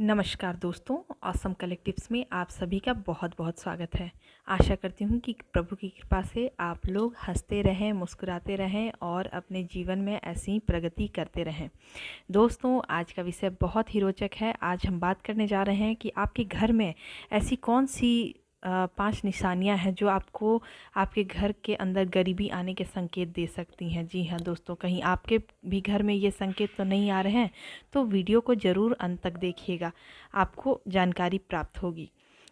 नमस्कार दोस्तों, awesome collectives में आप सभी का बहुत बहुत स्वागत है। आशा करती हूँ कि प्रभु की कृपा से आप लोग हंसते रहें, मुस्कुराते रहें और अपने जीवन में ऐसी ही प्रगति करते रहें। दोस्तों, आज का विषय बहुत ही रोचक है। आज हम बात करने जा रहे हैं कि आपके घर में ऐसी कौन सी 5 निशानियां हैं जो आपको आपके घर के अंदर गरीबी आने के संकेत दे सकती हैं। जी हाँ दोस्तों, कहीं आपके भी घर में ये संकेत तो नहीं आ रहे हैं, तो वीडियो को ज़रूर अंत तक देखिएगा, आपको जानकारी प्राप्त होगी।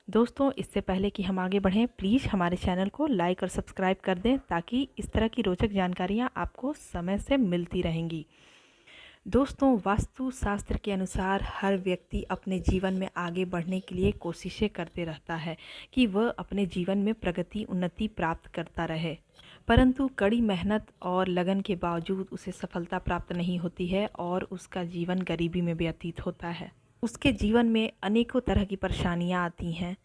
दोस्तों, इससे पहले कि हम आगे बढ़ें, प्लीज़ हमारे चैनल को लाइक और सब्सक्राइब कर दें ताकि इस तरह की रोचक जानकारियाँ आपको समय से मिलती रहेंगी। दोस्तों, वास्तु शास्त्र के अनुसार हर व्यक्ति अपने जीवन में आगे बढ़ने के लिए कोशिशें करते रहता है कि वह अपने जीवन में प्रगति उन्नति प्राप्त करता रहे, परंतु कड़ी मेहनत और लगन के बावजूद उसे सफलता प्राप्त नहीं होती है और उसका जीवन गरीबी में व्यतीत होता है। उसके जीवन में अनेकों तरह की परेशानियां आती हैं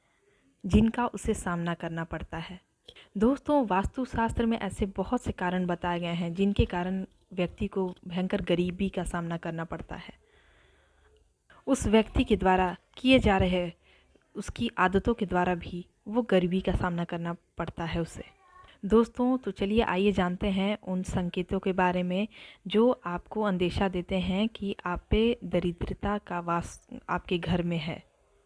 जिनका उसे सामना करना पड़ता है। दोस्तों, वास्तुशास्त्र में ऐसे बहुत से कारण बताए गए हैं जिनके कारण व्यक्ति को भयंकर गरीबी का सामना करना पड़ता है। उस व्यक्ति के द्वारा किए जा रहे उसकी आदतों के द्वारा भी वो गरीबी का सामना करना पड़ता है उसे। दोस्तों, तो चलिए आइए जानते हैं उन संकेतों के बारे में जो आपको अंदेशा देते हैं कि आप पे दरिद्रता का वास आपके घर में है।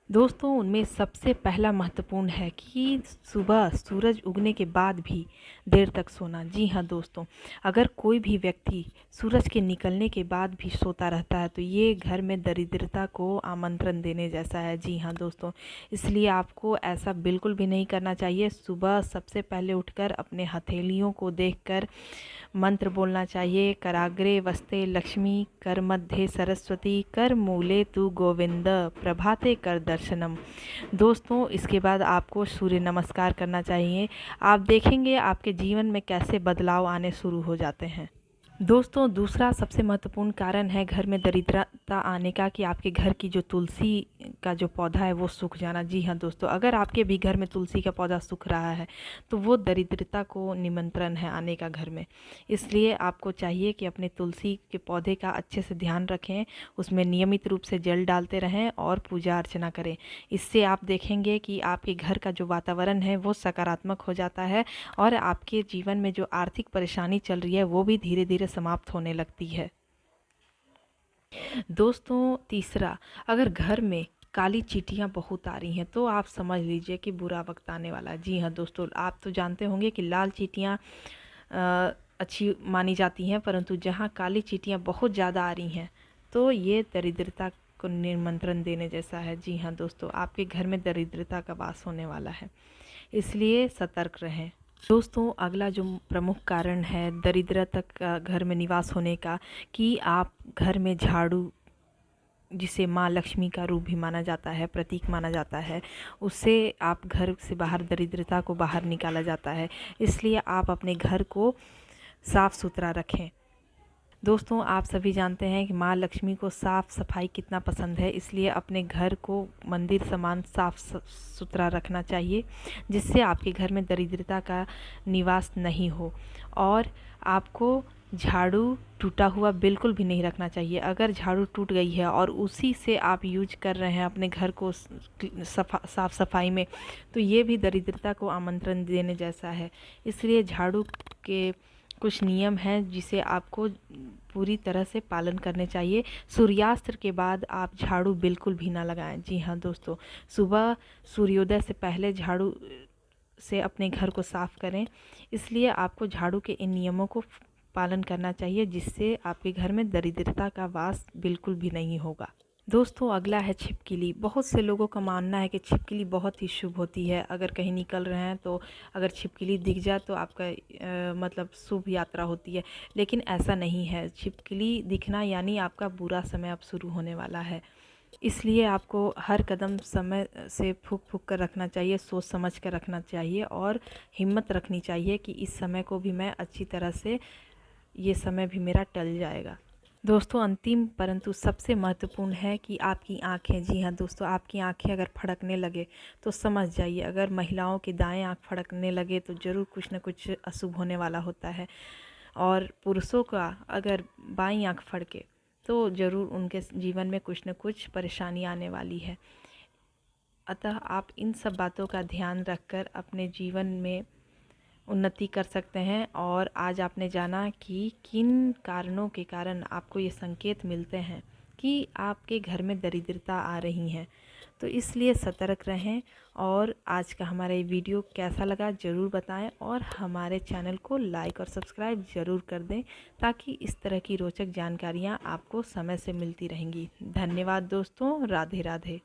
दोस्तों, उनमें सबसे पहला महत्वपूर्ण है कि सुबह सूरज उगने के बाद भी देर तक सोना। जी हाँ दोस्तों, अगर कोई भी व्यक्ति सूरज के निकलने के बाद भी सोता रहता है तो ये घर में दरिद्रता को आमंत्रण देने जैसा है। जी हाँ दोस्तों, इसलिए आपको ऐसा बिल्कुल भी नहीं करना चाहिए। सुबह सबसे पहले उठकर अपने हथेलियों को देखकर मंत्र बोलना चाहिए। कराग्रे वस्ते लक्ष्मी, कर मध्य सरस्वती, कर मूले तू गोविंद, प्रभाते कर दर्शनम। दोस्तों, इसके बाद आपको सूर्य नमस्कार करना चाहिए। आप देखेंगे आपके जीवन में कैसे बदलाव आने शुरू हो जाते हैं। दोस्तों, दूसरा सबसे महत्वपूर्ण कारण है घर में दरिद्रता आने का कि आपके घर की जो तुलसी का जो पौधा है वो सूख जाना। जी हाँ दोस्तों, अगर आपके भी घर में तुलसी का पौधा सूख रहा है तो वो दरिद्रता को निमंत्रण है आने का घर में। इसलिए आपको चाहिए कि अपने तुलसी के पौधे का अच्छे से ध्यान रखें, उसमें नियमित रूप से जल डालते रहें और पूजा अर्चना करें। इससे आप देखेंगे कि आपके घर का जो वातावरण है वो सकारात्मक हो जाता है और आपके जीवन में जो आर्थिक परेशानी चल रही है वो भी धीरे धीरे समाप्त होने लगती है। दोस्तों, तीसरा, अगर घर में काली चींटियां बहुत आ रही हैं तो आप समझ लीजिए कि बुरा वक्त आने वाला है। जी हाँ दोस्तों, आप तो जानते होंगे कि लाल चींटियां अच्छी मानी जाती हैं, परंतु जहाँ काली चींटियां बहुत ज़्यादा आ रही हैं तो ये दरिद्रता को निमंत्रण देने जैसा है। जी हाँ दोस्तों, आपके घर में दरिद्रता का वास होने वाला है, इसलिए सतर्क रहें। दोस्तों, अगला जो प्रमुख कारण है दरिद्रता का घर में निवास होने का कि आप घर में झाड़ू, जिसे माँ लक्ष्मी का रूप भी माना जाता है, प्रतीक माना जाता है, उससे आप घर से बाहर दरिद्रता को बाहर निकाला जाता है। इसलिए आप अपने घर को साफ़ सुथरा रखें। दोस्तों, आप सभी जानते हैं कि माँ लक्ष्मी को साफ़ सफाई कितना पसंद है, इसलिए अपने घर को मंदिर समान साफ़ सुथरा रखना चाहिए जिससे आपके घर में दरिद्रता का निवास नहीं हो। और आपको झाड़ू टूटा हुआ बिल्कुल भी नहीं रखना चाहिए। अगर झाड़ू टूट गई है और उसी से आप यूज कर रहे हैं अपने घर को साफ़ सफाई में, तो ये भी दरिद्रता को आमंत्रण देने जैसा है। इसलिए झाड़ू के कुछ नियम हैं जिसे आपको पूरी तरह से पालन करने चाहिए। सूर्यास्त के बाद आप झाड़ू बिल्कुल भी ना लगाएं। जी हाँ दोस्तों, सुबह सूर्योदय से पहले झाड़ू से अपने घर को साफ़ करें। इसलिए आपको झाड़ू के इन नियमों को पालन करना चाहिए जिससे आपके घर में दरिद्रता का वास बिल्कुल भी नहीं होगा। दोस्तों, अगला है छिपकली। बहुत से लोगों का मानना है कि छिपकली बहुत ही शुभ होती है। अगर कहीं निकल रहे हैं तो अगर छिपकली दिख जाए तो आपका मतलब शुभ यात्रा होती है, लेकिन ऐसा नहीं है। छिपकली दिखना यानी आपका बुरा समय अब शुरू होने वाला है। इसलिए आपको हर कदम समय से फूँक फूँक कर रखना चाहिए, सोच समझ कर रखना चाहिए और हिम्मत रखनी चाहिए कि इस समय को भी मैं अच्छी तरह से, ये समय भी मेरा टल जाएगा। दोस्तों, अंतिम परंतु सबसे महत्वपूर्ण है कि आपकी आँखें। जी हाँ दोस्तों, आपकी आँखें अगर फड़कने लगे तो समझ जाइए, अगर महिलाओं की दाएं आँख फड़कने लगे तो ज़रूर कुछ न कुछ अशुभ होने वाला होता है, और पुरुषों का अगर बाईं आँख फड़के तो ज़रूर उनके जीवन में कुछ न कुछ परेशानी आने वाली है। अतः आप इन सब बातों का ध्यान रखकर अपने जीवन में उन्नति कर सकते हैं। और आज आपने जाना कि किन कारणों के कारण आपको ये संकेत मिलते हैं कि आपके घर में दरिद्रता आ रही है। तो इसलिए सतर्क रहें। और आज का हमारा ये वीडियो कैसा लगा ज़रूर बताएं और हमारे चैनल को लाइक और सब्सक्राइब ज़रूर कर दें, ताकि इस तरह की रोचक जानकारियाँ आपको समय से मिलती रहेंगी। धन्यवाद दोस्तों। राधे राधे।